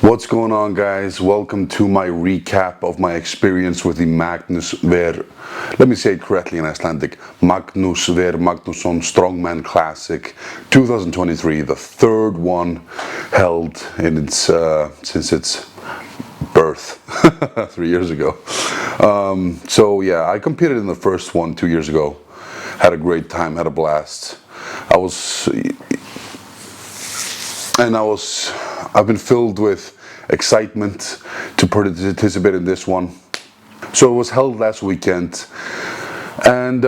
What's going on, guys? Welcome to my recap of my experience with the Magnus ver, let me say it correctly in Icelandic, Magnus ver Magnússon Strongman Classic 2023, the third one held in its since its birth 3 years ago. So yeah, I competed in the first one 2 years ago, had a great time, had a blast. I've been filled with excitement to participate in this one. So it was held last weekend, and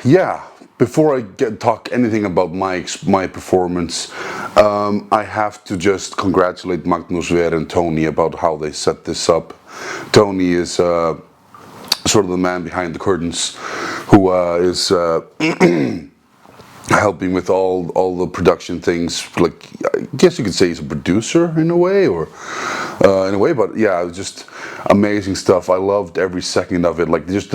yeah, before I talk anything about my performance, I have to just congratulate Magnus and Tony about how they set this up. Tony is sort of the man behind the curtains, who is helping with all the production things. Like, I guess you could say he's a producer in a way, but yeah, it was just amazing stuff. I loved every second of it. Like, just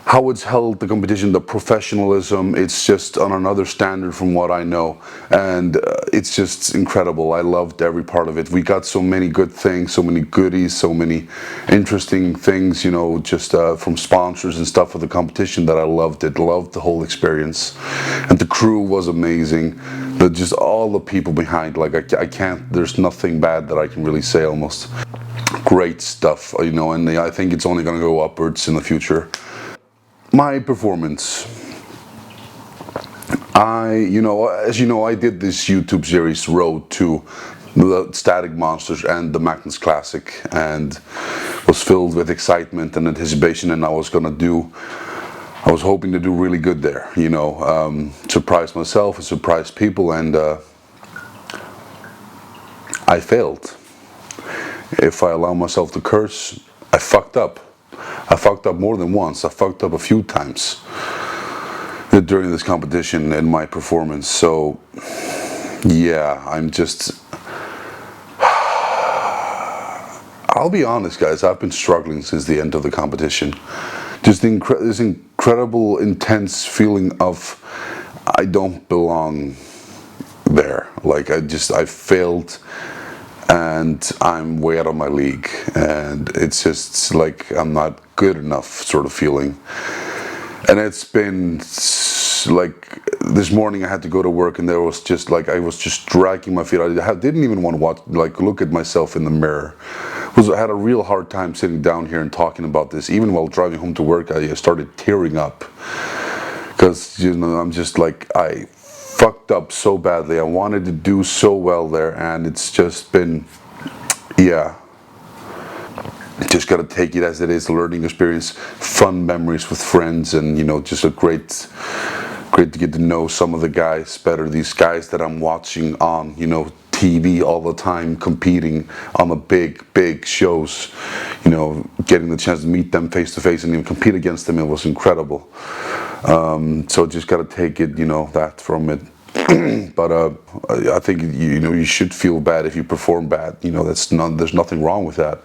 how it's held, the competition, the professionalism, it's just on another standard from what I know, and it's just incredible. I loved every part of it. We got so many good things, so many goodies, so many interesting things, you know, just from sponsors and stuff for the competition, that I loved it. Loved the whole experience, and the crew was amazing. Just all the people behind, like I can't, there's nothing bad that I can really say almost. Great stuff, you know, and I think it's only going to go upwards in the future. My performance, as you know, I did this YouTube series, Road to the Static Monsters and the Magnus Classic, and was filled with excitement and anticipation, and I was hoping to do really good there, you know, surprise myself and surprise people, and I failed. If I allow myself to curse, I fucked up. I fucked up more than once. I fucked up a few times during this competition in my performance. So yeah, I'll be honest, guys, I've been struggling since the end of the competition. Just this incredible, intense feeling of I don't belong there. Like, I failed, and I'm way out of my league, and it's just like I'm not good enough sort of feeling. And it's been like, this morning I had to go to work, and there was just like, I was just dragging my feet. I didn't even want to look at myself in the mirror. I had a real hard time sitting down here and talking about this. Even while driving home to work, I started tearing up, because, you know, I'm just like, I fucked up so badly. I wanted to do so well there, and it's just been, yeah, just gotta take it as it is, a learning experience, fun memories with friends, and, you know, just a great to get to know some of the guys better. These guys that I'm watching on, you know, TV all the time, competing on the big shows, you know, getting the chance to meet them face to face and even compete against them, it was incredible. So just gotta take it, you know, that from it. But I think, you know, you should feel bad if you perform bad. You know, there's nothing wrong with that.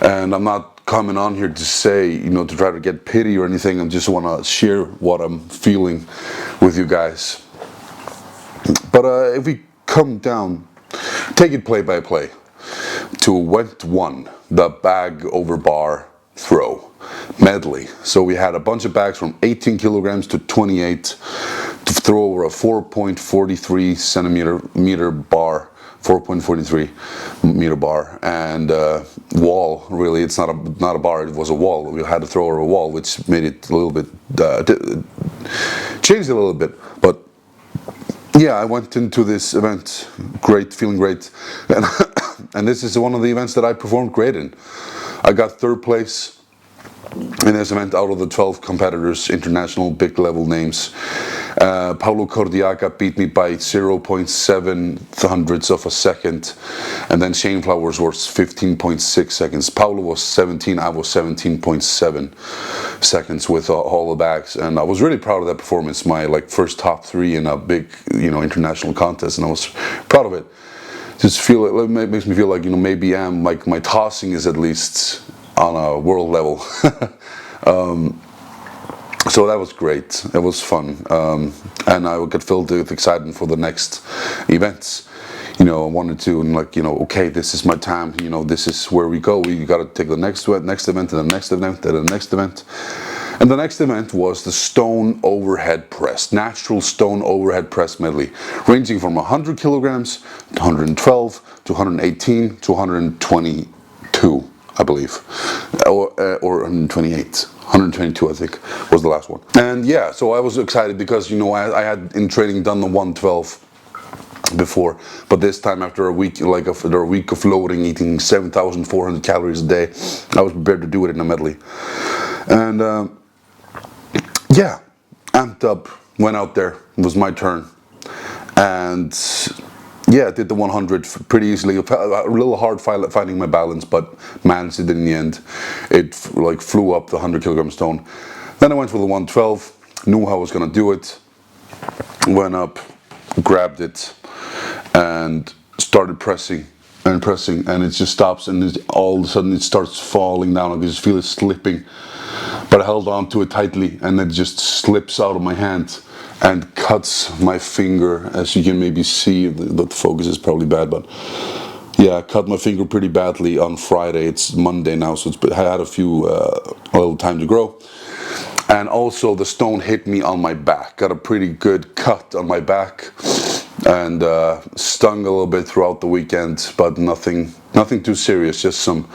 And I'm not coming on here to say, you know, to try to get pity or anything. I just want to share what I'm feeling with you guys. But if we come down, take it play by play, to went one, the bag over bar throw medley. So we had a bunch of bags from 18 kilograms to 28 to throw over a 4.43 centimeter bar, 4.43 meter bar, and wall. Really, it's not a bar. It was a wall. We had to throw over a wall, which made it a little bit changed it a little bit. But yeah, I went into this event great, feeling great, and this is one of the events that I performed great in. I got third place in this event out of the 12 competitors, international big level names. Pavlo Kordiyaka beat me by 0.7 hundredths of a second, and then Shane Flowers was 15.6 seconds. Pavlo was 17, I was 17.7 seconds with all the bags, and I was really proud of that performance. My first top 3 in a big, you know, international contest, and I was proud of it. Just it makes me feel like, you know, maybe my tossing is at least on a world level. So that was great. It was fun, and I will get filled with excitement for the next events. I wanted to, and like, okay, this is my time, this is where we go. We got to take the next event, and the next event, and the next event. And the next event was the stone overhead press, natural stone overhead press medley, ranging from 100 kilograms to 112 to 118 to 122, I believe, or 128. 122, I think, was the last one. And yeah, so I was excited because, I had in training done the 112 before, but this time after a week, after a week of loading, eating 7,400 calories a day, I was prepared to do it in a medley. And yeah, amped up, went out there, it was my turn. And yeah, I did the 100 pretty easily. A little hard finding my balance, but managed it in the end. It flew up the 100 kilogram stone. Then I went for the 112, knew how I was gonna do it, went up, grabbed it, and started pressing, and it just stops, and all of a sudden it starts falling down. I can just feel it slipping, but I held on to it tightly, and it just slips out of my hand and cuts my finger, as you can maybe see. The focus is probably bad, but yeah, I cut my finger pretty badly on Friday. It's Monday now, so I had a little time to grow. And also the stone hit me on my back, got a pretty good cut on my back, and stung a little bit throughout the weekend, but nothing too serious, just some,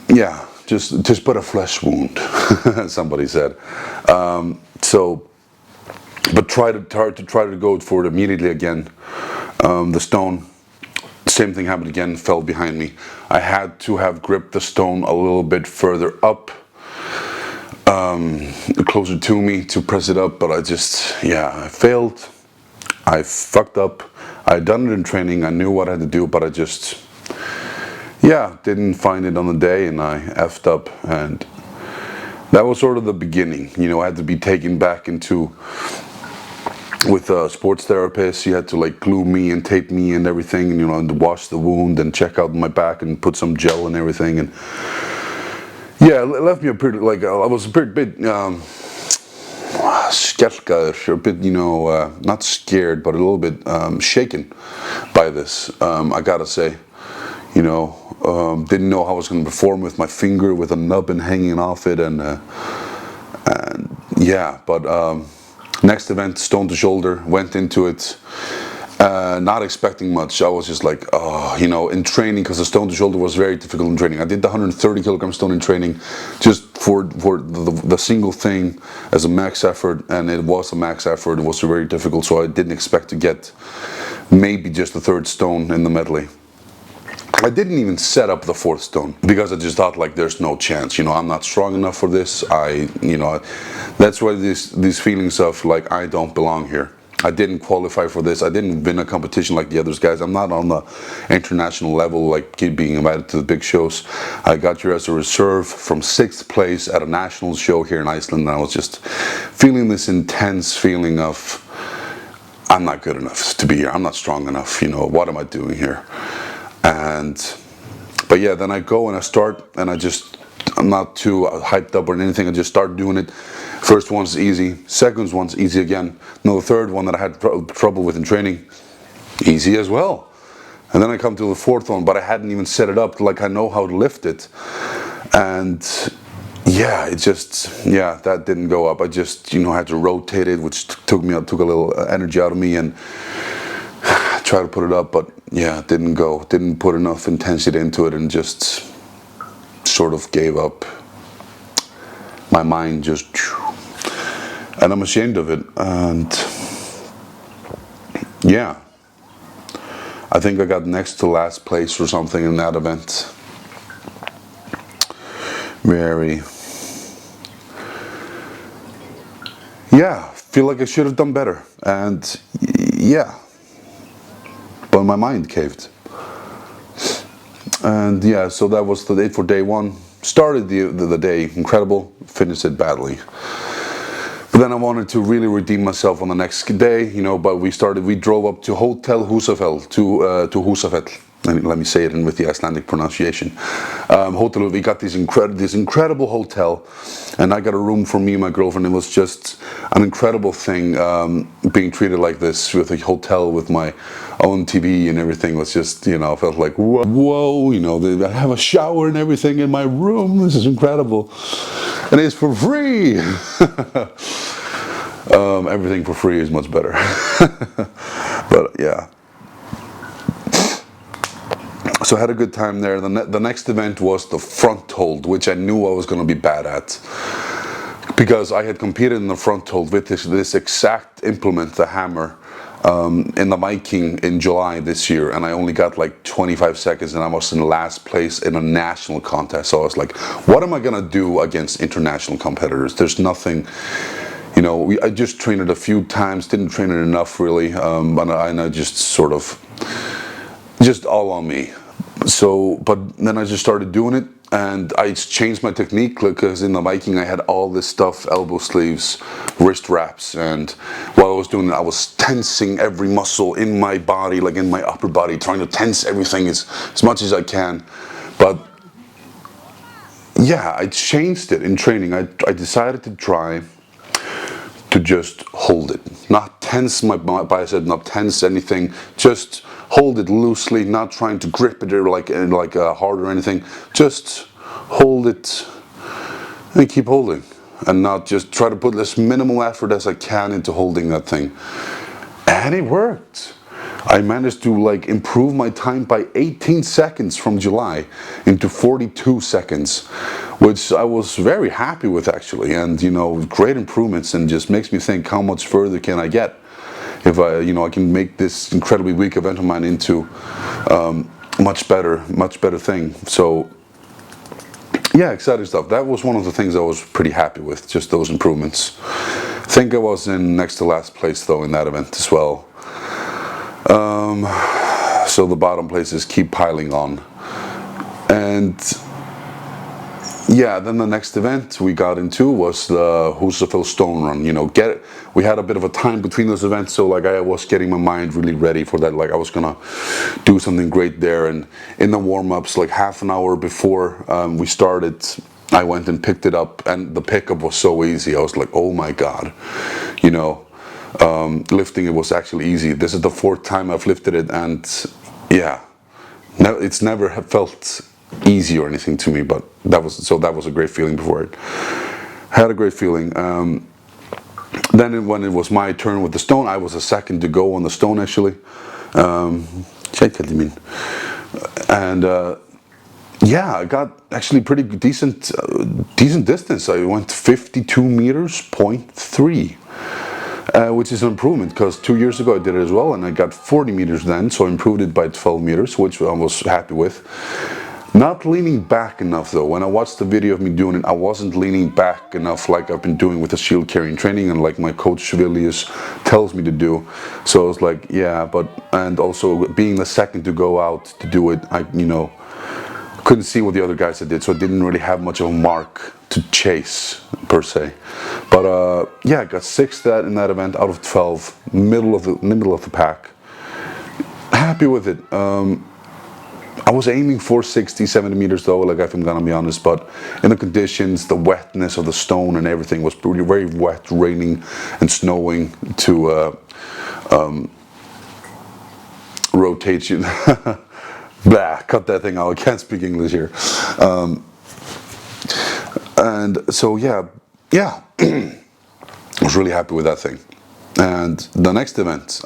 yeah, just but a flesh wound, somebody said. But try to go for it immediately again. The stone, same thing happened again, fell behind me. I had to have gripped the stone a little bit further up, closer to me to press it up, but I failed. I fucked up. I'd done it in training, I knew what I had to do, but I just, didn't find it on the day, and I effed up, and that was sort of the beginning. I had to be taken back with a sports therapist. He had to glue me and tape me and everything, and wash the wound and check out my back and put some gel and everything. And yeah, it left me I was a bit skelkaður, a bit, not scared, but a little bit shaken by this, I gotta say. Didn't know how I was going to perform with my finger with a nubbin hanging off it, and yeah, but next event, stone to shoulder, went into it, not expecting much. I was just in training, because the stone to shoulder was very difficult in training. I did the 130 kilogram stone in training just for the single thing as a max effort, and it was a max effort. It was very difficult, so I didn't expect to get maybe just the third stone in the medley. I didn't even set up the fourth stone, because I just thought there's no chance, I'm not strong enough for this. That's why these feelings of I don't belong here. I didn't qualify for this. I didn't win a competition like the other guys. I'm not on the international level, being invited to the big shows. I got here as a reserve from 6th place at a national show here in Iceland, and I was just feeling this intense feeling of, I'm not good enough to be here. I'm not strong enough. What am I doing here? But yeah, then I go and I start, and I'm not too hyped up or anything. I just start doing it. First one's easy, second one's easy again. No, the third one that I had trouble with in training, easy as well. And then I come to the fourth one, but I hadn't even set it up I know how to lift it. And yeah, that didn't go up. I just, had to rotate it, which took a little energy out of me, and try to put it up, but yeah, it didn't go. Didn't put enough intensity into it, and just sort of gave up. My mind just, and I'm ashamed of it. And yeah, I think I got next to last place or something in that event. Feel like I should have done better, and yeah, but my mind caved. And yeah, so that was the date for day one. Started the day incredible, finished it badly. But then I wanted to really redeem myself on the next day, but we drove up to Hotel húsafell, to húsafell, let me say it in with the Icelandic pronunciation. Hotel, we got this incredible hotel, and I got a room for me and my girlfriend. It was just an incredible thing, being treated like this with a hotel with my own TV and everything. Was just, you know, I felt like, whoa, you know, I have a shower and everything in my room. This is incredible, and it's for free. Everything for free is much better. But yeah. So I had a good time there. The next event was the front hold, which I knew I was going to be bad at, because I had competed in the front hold with this exact implement, the hammer, in the Viking in July this year, and I only got like 25 seconds, and I was in last place in a national contest. So I was like, what am I going to do against international competitors? There's nothing. You know, I just trained it a few times, didn't train it enough really, and I just sort of, just all on me. So, but then I just started doing it, and I changed my technique, because in the Viking I had all this stuff, elbow sleeves, wrist wraps, and while I was doing it, I was tensing every muscle in my body, like in my upper body, trying to tense everything as much as I can. But yeah, I changed it in training. I decided to try to just hold it, not tense my bicep, not tense anything, just hold it loosely, not trying to grip it or like hard or anything. Just hold it and keep holding, and not just try to put as minimal effort as I can into holding that thing. And it worked. I managed to like improve my time by 18 seconds from July into 42 seconds, which I was very happy with actually, and you know, great improvements, and just makes me think, how much further can I get if I can make this incredibly weak event of mine into much better thing. So yeah, exciting stuff. That was one of the things I was pretty happy with, just those improvements. I think I was in next to last place though in that event as well. So the bottom places keep piling on. And yeah, then the next event we got into was the húsafell stone run. You know, we had a bit of a time between those events, so like I was getting my mind really ready for that. Like I was gonna do something great there. And in the warm-ups, like half an hour before we started, I went and picked it up, and the pickup was so easy. I was like, oh my god, you know. Lifting it was actually easy. This is the 4th time I've lifted it, and yeah, it's never felt easy or anything to me, but that was a great feeling before it. Had a great feeling. Then when it was my turn with the stone, I was a second to go on the stone actually. And yeah, I got actually pretty decent distance. I went 52 meters, 0.3. Which is an improvement, because 2 years ago I did it as well, and I got 40 meters then, so I improved it by 12 meters, which I was happy with. Not leaning back enough though. When I watched the video of me doing it, I wasn't leaning back enough like I've been doing with the shield carrying training, and like my coach Vilius tells me to do. So I was like, yeah, and also being the second to go out to do it, I couldn't see what the other guys did, so I didn't really have much of a mark to chase per se. But yeah, I got 6th in that event out of 12, middle of the pack. Happy with it. I was aiming for 60, 70 meters though, like if I'm gonna be honest, but in the conditions, the wetness of the stone and everything was pretty very wet, raining and snowing to rotate you. Blah, cut that thing out, I can't speak English here. And so yeah, I was really happy with that thing. And the next event,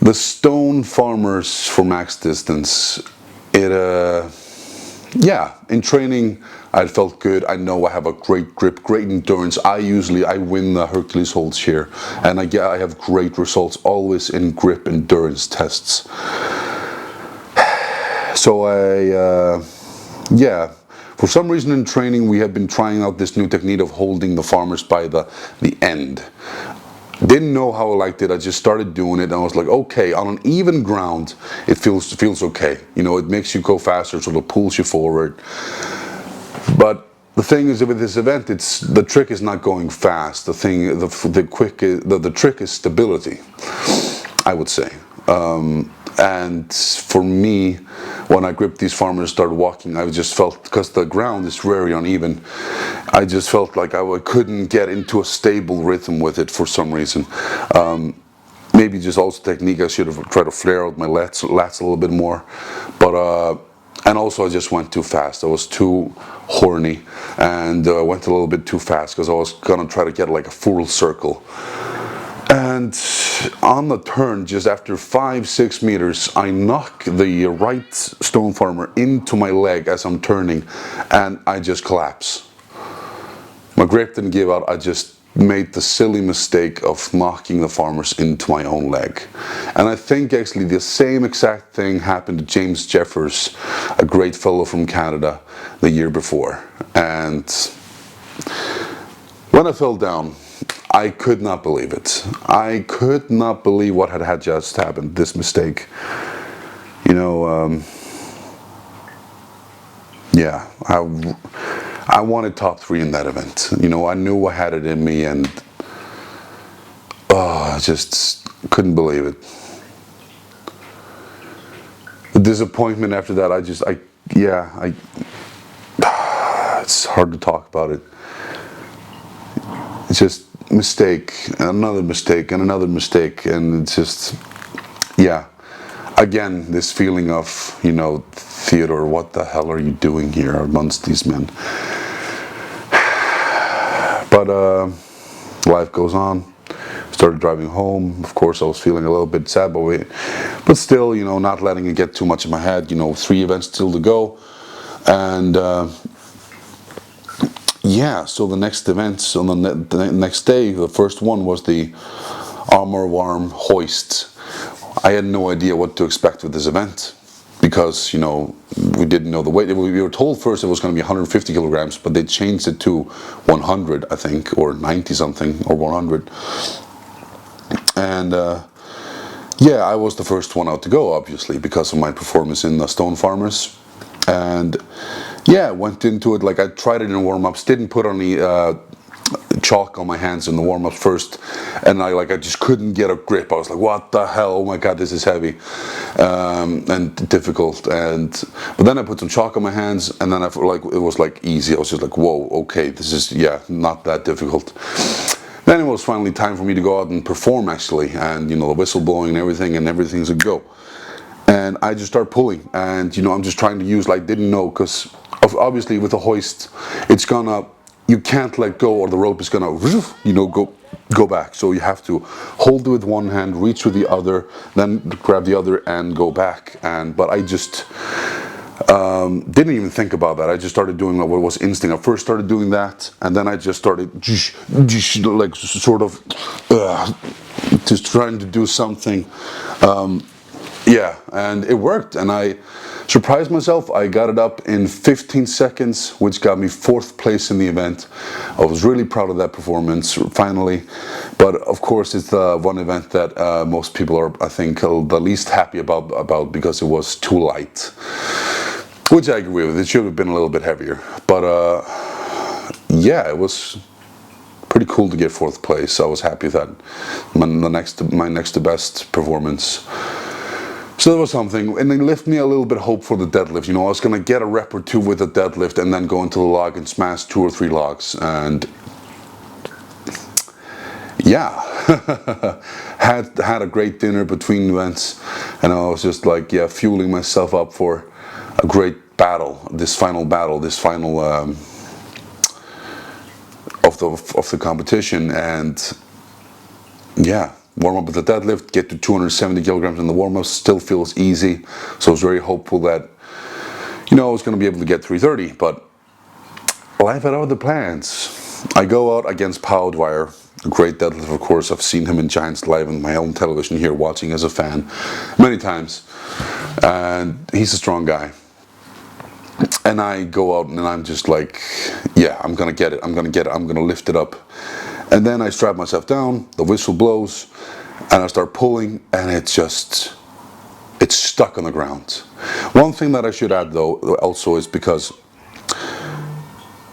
the stone farmers for max distance, in training I felt good. I know I have a great grip, great endurance. I win the Hercules holds here, and I have great results always in grip endurance tests. So for some reason in training we have been trying out this new technique of holding the farmers by the end. Didn't know how I liked it. I just started doing it, and I was like, okay, on an even ground it feels okay. You know, it makes you go faster, sort of pulls you forward. But the thing is, with this event, the trick is not going fast. The trick is stability. I would say. And for me, when I gripped these farmers and started walking, I just felt, because the ground is very uneven, I just felt like I couldn't get into a stable rhythm with it for some reason. Maybe just also technique. I should have tried to flare out my lats a little bit more, but and also I just went too fast. I was too horny and went a little bit too fast because I was gonna try to get like a full circle. And on the turn, just after 5-6 meters, I knock the right stone farmer into my leg as I'm turning, and I just collapse. My grip didn't give out. I just made the silly mistake of knocking the farmers into my own leg. And I think actually the same exact thing happened to James Jeffers, a great fellow from Canada, the year before. And when I fell down, I could not believe it. I could not believe what had just happened, this mistake. You know, yeah, I wanted top 3 in that event. You know, I knew I had it in me, and I just couldn't believe it. The disappointment after that, it's hard to talk about it. It's just mistake, and another mistake, and another mistake, and it's just, yeah. Again, this feeling of, you know, Theodór, what the hell are you doing here amongst these men? But life goes on. Started driving home. Of course, I was feeling a little bit sad, but still, you know, not letting it get too much in my head. You know, 3 events still to go, and yeah. So the next events on the next day, the first one was the armor warm hoist. I had no idea what to expect with this event, because, you know, we didn't know the weight. We were told first it was going to be 150 kilograms, but they changed it to 100, I think, or 90 something, or 100. And yeah, I was the first one out to go, obviously, because of my performance in the Stone Farmers. And yeah, went into it, like I tried it in warm-ups, didn't put any chalk on my hands in the warm-ups first, and I just couldn't get a grip. I was like, what the hell, oh my god, this is heavy and difficult. But then I put some chalk on my hands, and then I felt like it was like easy. I was just like, whoa, okay, this is, yeah, not that difficult. Then it was finally time for me to go out and perform, actually, and, you know, the whistle blowing and everything's a go. And I just start pulling, and, you know, I'm just trying to use, like, didn't know, because obviously with the hoist, it's gonna, you can't let go, or the rope is gonna, you know, go back. So you have to hold it with one hand, reach with the other, then grab the other and go back. But I just didn't even think about that. I just started doing what was instinct. I first started doing that, and then I just started like sort of just trying to do something. Yeah, and it worked, and I surprised myself. I got it up in 15 seconds, which got me 4th place in the event. I was really proud of that performance, finally. But of course, it's the one event that most people are, I think, the least happy about because it was too light. Which I agree with. It should have been a little bit heavier. But yeah, it was pretty cool to get 4th place. I was happy that my next to best performance. So that was something, and it left me a little bit of hope for the deadlift. You know, I was going to get a rep or 2 with the deadlift and then go into the log and smash 2 or 3 logs. And yeah, had a great dinner between events, and I was just like, yeah, fueling myself up for a great battle, this final of the competition. And yeah, warm up with the deadlift, get to 270 kilograms in the warm-up, still feels easy. So I was very hopeful that, you know, I was going to be able to get 330, but life had other plans. I go out against Pavlo, a great deadlift, of course. I've seen him in Giants live on my own television here, watching as a fan many times. And he's a strong guy. And I go out and I'm just like, yeah, I'm going to get it. I'm going to lift it up. And then I strap myself down, the whistle blows, and I start pulling, and it's stuck on the ground. One thing that I should add, though, also is because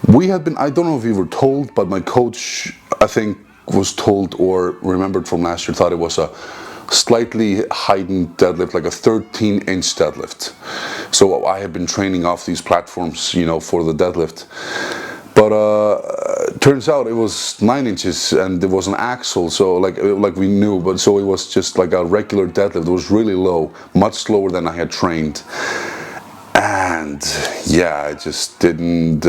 we had been, I don't know if we were told, but my coach, I think, was told or remembered from last year, thought it was a slightly heightened deadlift, like a 13-inch deadlift. So I had been training off these platforms, you know, for the deadlift. But turns out it was 9 inches, and there was an axle, so like we knew, but so it was just like a regular deadlift. It was really low, much slower than I had trained. And yeah, I just didn't,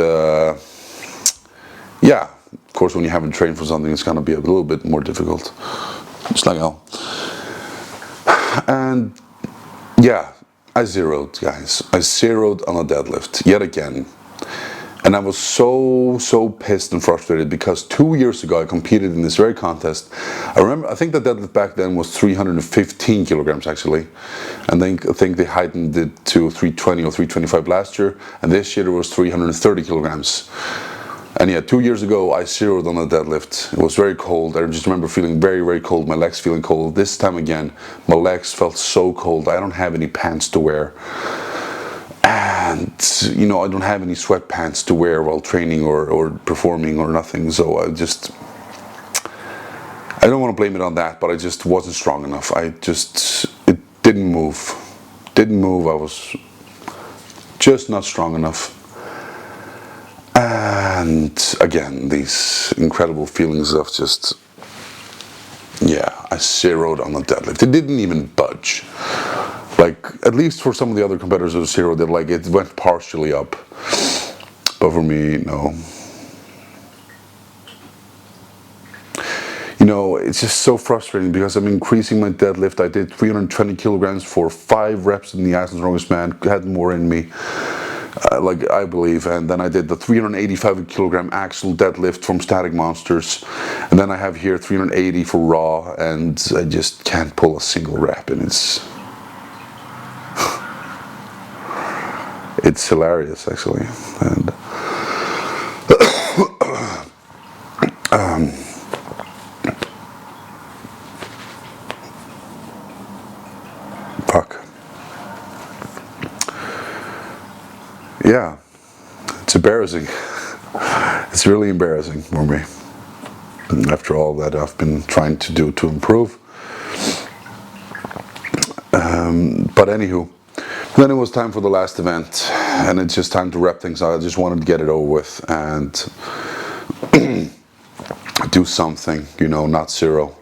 yeah, of course when you haven't trained for something, it's gonna be a little bit more difficult. Just like hell. And yeah, I zeroed, guys. I zeroed on a deadlift, yet again. And I was so pissed and frustrated because 2 years ago I competed in this very contest. I think the deadlift back then was 315 kilograms actually. And then I think they heightened it to 320 or 325 last year. And this year it was 330 kilograms. And yeah, 2 years ago I zeroed on a deadlift. It was very cold. I just remember feeling very cold, my legs feeling cold. This time again, my legs felt so cold. I don't have any pants to wear. And, you know, I don't have any sweatpants to wear while training or performing or nothing. So I don't want to blame it on that, but I just wasn't strong enough. It didn't move. Didn't move. I was just not strong enough. And again, these incredible feelings of just, yeah, I zeroed on the deadlift. It didn't even budge. Like, at least for some of the other competitors of zero, that like it went partially up. But for me, no. You know, it's just so frustrating because I'm increasing my deadlift. I did 320 kilograms for 5 reps in the Iceland Strongest Man. Had more in me, like I believe. And then I did the 385 kilogram axle deadlift from Static Monsters. And then I have here 380 for raw, and I just can't pull a single rep, and it's hilarious actually. And fuck. Yeah, it's embarrassing. It's really embarrassing for me. After all that I've been trying to do to improve. But anywho, then it was time for the last event, and it's just time to wrap things up. I just wanted to get it over with and do something, you know, not zero.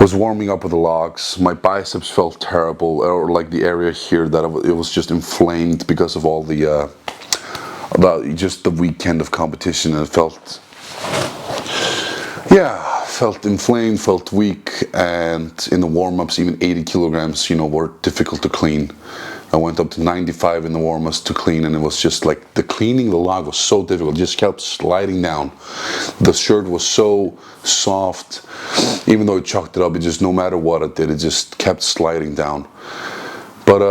Was warming up with the logs. My biceps felt terrible, or like the area here that it was just inflamed because of all the just the weekend of competition, and it felt, yeah, felt inflamed, felt weak, and in the warm-ups even 80 kilograms, you know, were difficult to clean. I went up to 95 in the warm-ups to clean, and it was just like cleaning the log was so difficult. It just kept sliding down. The shirt was so soft, even though I chucked it up, it just, no matter what I did, it just kept sliding down. But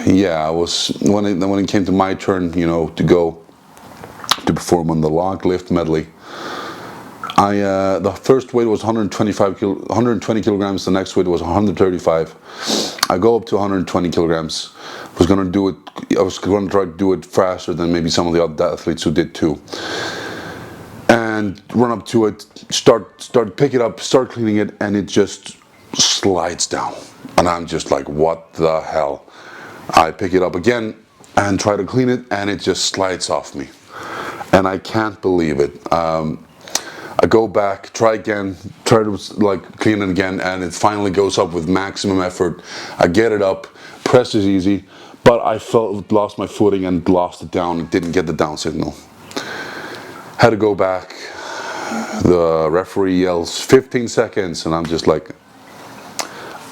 yeah, I was, when it came to my turn, you know, to go to perform on the log lift medley, the first weight was 120 kilograms. The next weight was 135. I go up to 120 kilograms. I was going to try to do it faster than maybe some of the other athletes who did too. And run up to it, pick it up, start cleaning it, and it just slides down. And I'm just like, what the hell? I pick it up again and try to clean it, and it just slides off me. And I can't believe it. I go back, try again, try to like clean it again, and it finally goes up with maximum effort. I get it up, press is easy, but I lost my footing and lost it down and didn't get the down signal. Had to go back. The referee yells 15 seconds, and I'm just like,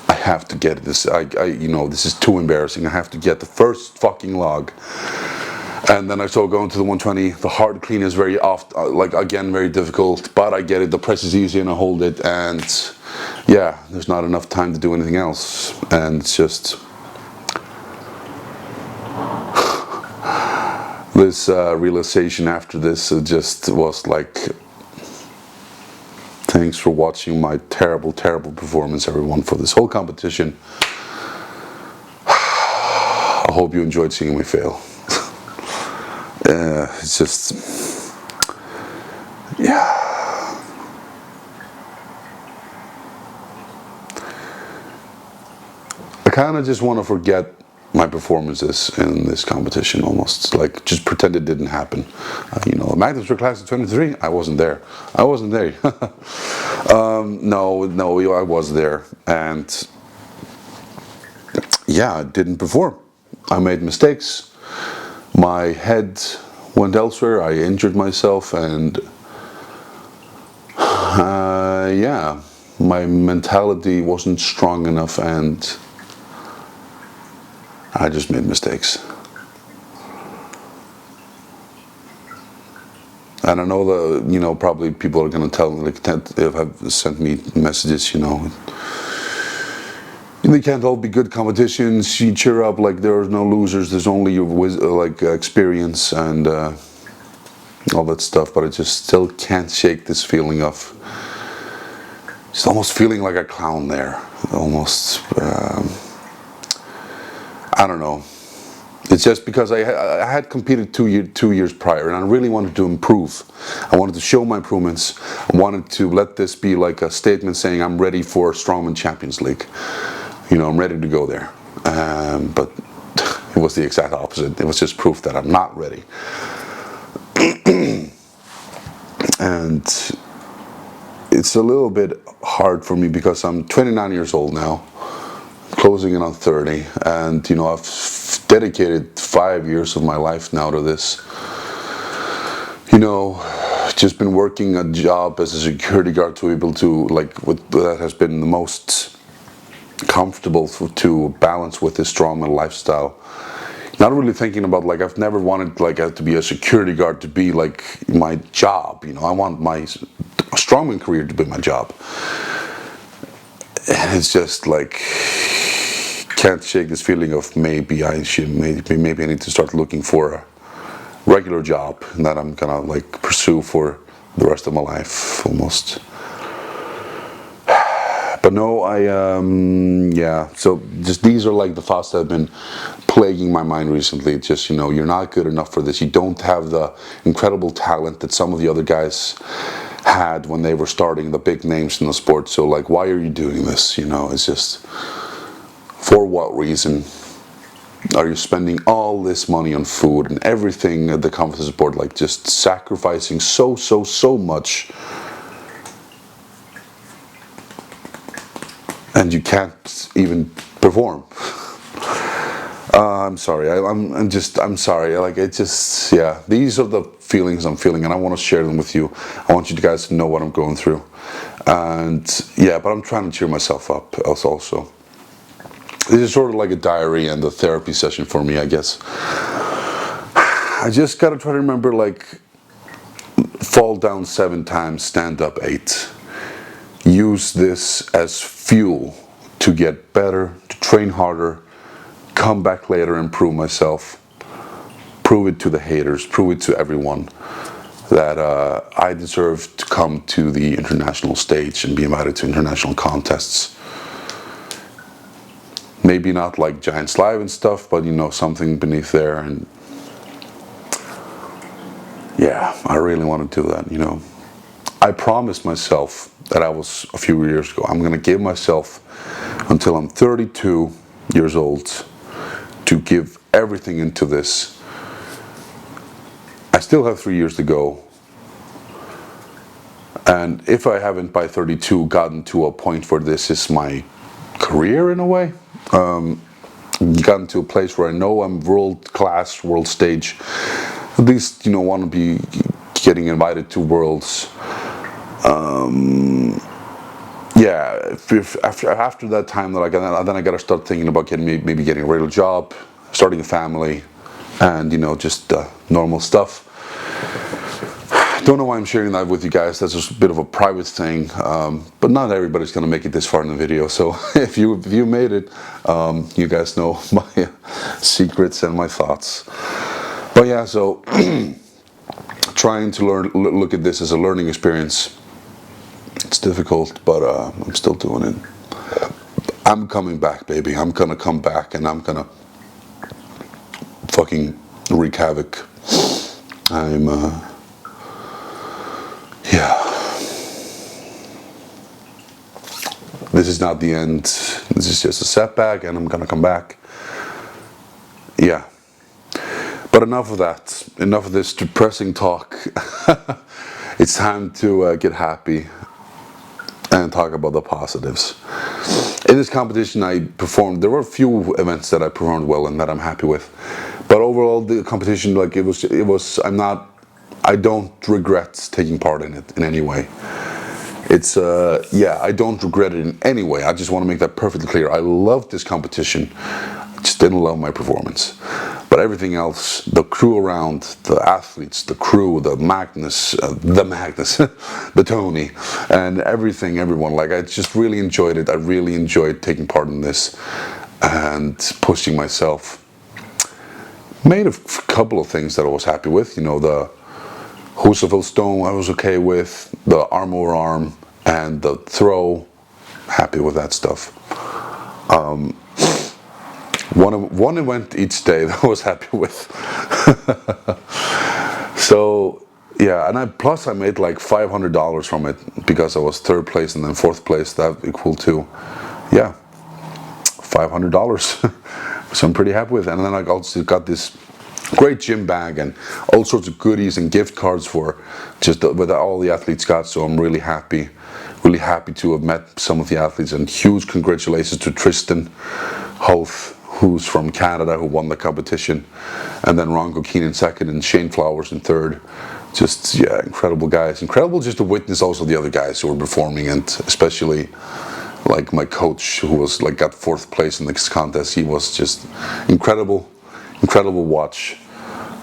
I have to get this. You know, this is too embarrassing. I have to get the first fucking log. And then I started going to the 120. The hard clean is very like again, very difficult, but I get it. The press is easy and I hold it, and yeah, there's not enough time to do anything else. And it's just, this realization after this, it just was like, thanks for watching my terrible performance, everyone, for this whole competition. I hope you enjoyed seeing me fail. It's just, yeah. I kind of just want to forget my performances in this competition almost, like just pretend it didn't happen. Magnus were class of 23, I wasn't there. No, I was there, and yeah, I didn't perform. I made mistakes, my head went elsewhere, I injured myself, and yeah, my mentality wasn't strong enough, and I just made mistakes. And I know that, probably people are going to tell me, like, have sent me messages, they can't all be good competitions, you cheer up, like there are no losers, there's only experience and all that stuff, but I just still can't shake this feeling of just almost feeling like a clown there, almost. I don't know. It's just because I had competed 2 years prior, and I really wanted to improve. I wanted to show my improvements. I wanted to let this be like a statement saying I'm ready for Strongman Champions League. I'm ready to go there. But it was the exact opposite. It was just proof that I'm not ready. And it's a little bit hard for me because I'm 29 years old now, closing in on 30, and I've dedicated 5 years of my life now to this. Just been working a job as a security guard to be able to, that has been the most comfortable to balance with this strongman lifestyle. Not really thinking about, I've never wanted to be a security guard to be my job. I want my strongman career to be my job. And it's just can't shake this feeling of maybe I need to start looking for a regular job that I'm gonna pursue for the rest of my life almost. But no, yeah, so just these are the thoughts that have been plaguing my mind recently. Just, you're not good enough for this. You don't have the incredible talent that some of the other guys had when they were starting, the big names in the sport. So why are you doing this? It's just, for what reason are you spending all this money on food and everything at the competition sport, just sacrificing so much, and you can't even perform? I'm sorry. I'm sorry. Yeah. These are the feelings I'm feeling, and I want to share them with you. I want you guys to know what I'm going through, and yeah. But I'm trying to cheer myself up also. This is sort of like a diary and a therapy session for me, I guess. I just gotta try to remember, fall down 7 times, stand up 8. Use this as fuel to get better, to train harder, come back later and prove myself. Prove it to the haters, prove it to everyone that I deserve to come to the international stage and be invited to international contests. Maybe not Giants Live and stuff, but something beneath there. And yeah, I really want to do that. I promised myself that I was a few years ago, I'm gonna give myself until I'm 32 years old to give everything into this. I still have 3 years to go, and if I haven't by 32 gotten to a point where this is my career in a way, gotten to a place where I know I'm world class, world stage, at least want to be getting invited to worlds. Yeah, if after that time, then I gotta start thinking about maybe getting a regular job, starting a family, and just normal stuff. Don't know why I'm sharing that with you guys. That's just a bit of a private thing, but not everybody's gonna make it this far in the video. So if you made it, you guys know my secrets and my thoughts. But yeah, so trying to look at this as a learning experience. It's difficult, but I'm still doing it. I'm coming back, baby. I'm gonna come back, and I'm gonna fucking wreak havoc. Yeah. this is not the end. This is just a setback, and I'm gonna come back. Yeah. But enough of that. Enough of this depressing talk. It's time to get happy and talk about the positives. In this competition, I performed. There were a few events that I performed well and that I'm happy with. But overall, the competition, like it was. I don't regret taking part in it in any way. It's yeah, I don't regret it in any way. I just want to make that perfectly clear. I loved this competition. I just didn't love my performance. But everything else, the crew around, the athletes, the crew, the Magnus, the Tony, and everyone. Like I just really enjoyed it. I really enjoyed taking part in this and pushing myself. Made a couple of things that I was happy with. You know, the húsafell stone I was okay with, the arm over arm, and the throw, happy with that stuff. One event each day that I was happy with. So yeah, and plus I made like $500 from it because I was third place and then fourth place. That equal to, yeah, $500. So I'm pretty happy with it. And then I also got this great gym bag and all sorts of goodies and gift cards for just what all the athletes got. So I'm really happy to have met some of the athletes, and huge congratulations to Tristain, Hoath, who's from Canada, who won the competition, and then Rongo, Keene in second, and Shane Flowers in third. Just, yeah, incredible guys. Incredible just to witness also the other guys who were performing, and especially like my coach, who was like got fourth place in this contest. He was just incredible watch.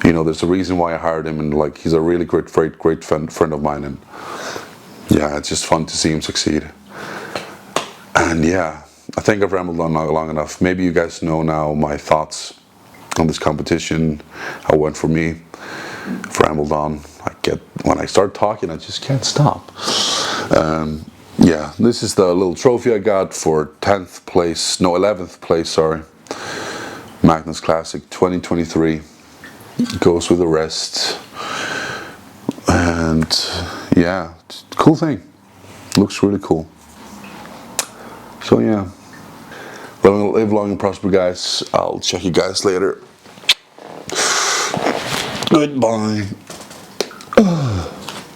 You know, there's a reason why I hired him, and like he's a really great friend of mine, and yeah, it's just fun to see him succeed. And yeah, I think I've rambled on long enough. Maybe you guys know now my thoughts on this competition, how it went for me. I've rambled on. When I start talking, I just can't stop. Yeah, this is the little trophy I got for 11th place, sorry. Magnus Classic 2023. Goes with the rest. And yeah, cool thing. Looks really cool. So yeah. Live long and prosper, guys. I'll check you guys later. Goodbye.